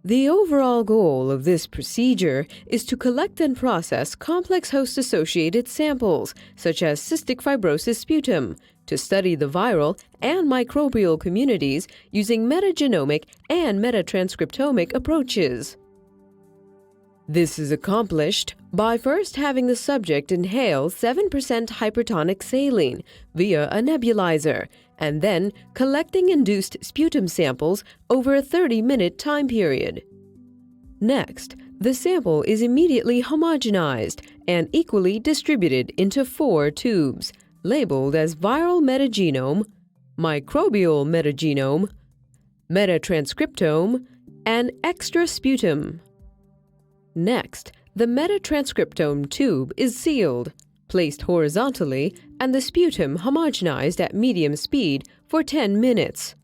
The overall goal of this procedure is to collect and process complex host-associated samples, such as cystic fibrosis sputum, to study the viral and microbial communities using metagenomic and metatranscriptomic approaches. This is accomplished by first having the subject inhale 7% hypertonic saline via a nebulizer, and then collecting induced sputum samples over a 30-minute time period. Next, the sample is immediately homogenized and equally distributed into 4 tubes, labeled as viral metagenome, microbial metagenome, metatranscriptome, and extra sputum. Next, the metatranscriptome tube is sealed, placed horizontally, and the sputum homogenized at medium speed for 10 minutes.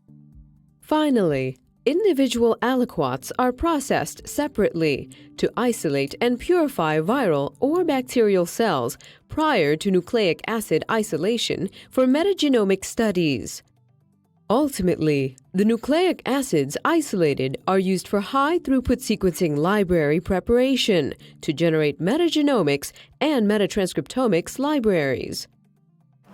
Finally, individual aliquots are processed separately to isolate and purify viral or bacterial cells prior to nucleic acid isolation for metagenomic studies. Ultimately, the nucleic acids isolated are used for high-throughput sequencing library preparation to generate metagenomics and metatranscriptomics libraries.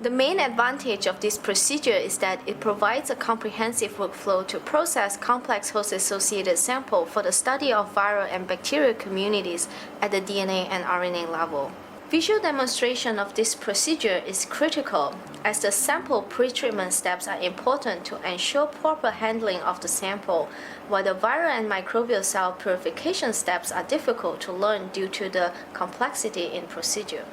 The main advantage of this procedure is that it provides a comprehensive workflow to process complex host-associated sample for the study of viral and bacterial communities at the DNA and RNA level. Visual demonstration of this procedure is critical, as the sample pretreatment steps are important to ensure proper handling of the sample, while the viral and microbial cell purification steps are difficult to learn due to the complexity in procedure.